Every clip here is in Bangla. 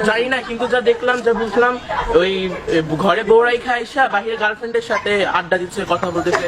জানি না, কিন্তু যা দেখলাম, যা বুঝলাম, ওই ঘরে বউরাই খাইসা বাহিরে গার্লফ্রেন্ডের সাথে আড্ডা দিচ্ছে, কথা বলতেছে।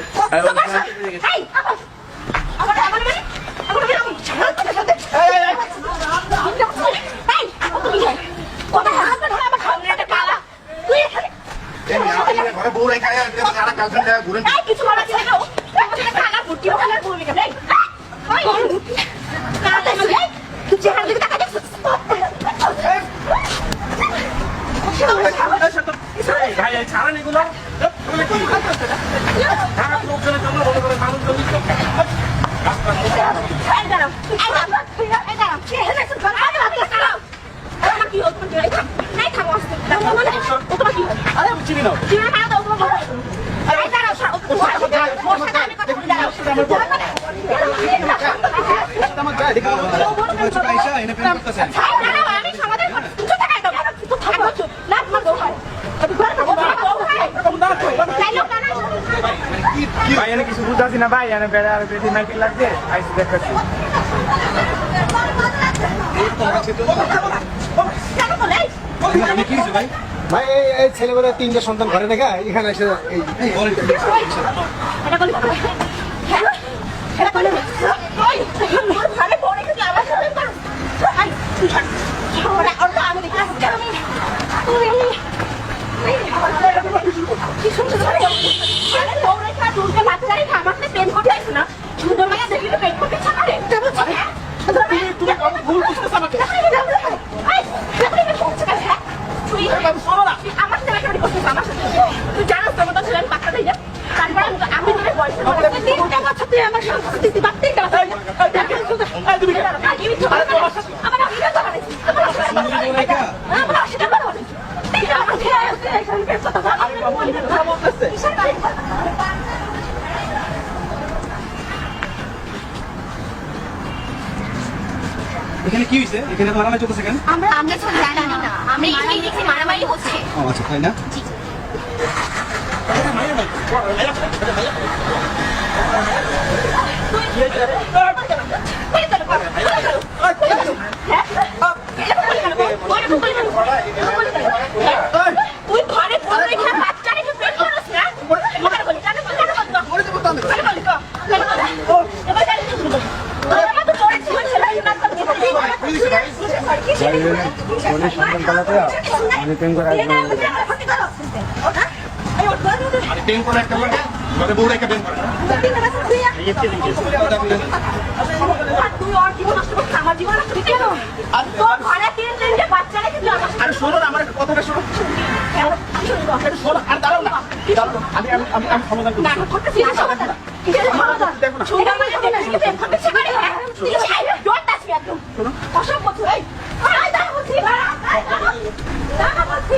ছাড়েন এগুলো, লোকজনের জন্য মনে করে মানুষ কিছু বুঝতেছি না ভাই, বেড়া বেশি মাইকে লাগছে, আইসি দেখাচ্ছি। ভাই এই ছেলেবেলা 3টা সন্তান ঘরে দেখা এখানে এসে এখানে কি হয়েছে? এখানে মারামারি চলতেছে কেন? আমরা জানি না, আমরা এই দেখছি মারামারি হচ্ছে। ও আচ্ছা, তাই না? তুই ঘরে বড় রেখে বাচ্চা রেখে প্রেম করছিস না? এবার বলি জানো কেন বলতো? বলে দেব তো আমি। বলে বলি তো। এবার জানি তো শুরু করি। তোরা তো পড়ে ছিল ছেলে না তো অনেক সন্তান পালাতে আমি প্রেম করে আসবো। আরে প্রেম করে একটা বলে ঘরে বউ রেখে প্রেম করে। তুই আর জীবন নষ্ট করছিস, আমার জীবন নষ্ট করছিস কেন? আর তোর ঘরে তিনটে বাচ্চা রেখে তুই আমার আরে শোনো না, আমার কথাটা শোনো। শোনো, আর দাঁড়াও না। আমি সমাধান করছি। না করতেছিস না সমাধান। কিসের সমাধান? দেখো না। ছোট মানে প্রেম করতে চাই না। তুই চাইলে জোরদাস একদম। শোনো। অসম্ভব এই। আয় দাঁড়া বলছি, দাঁড়া বলছি।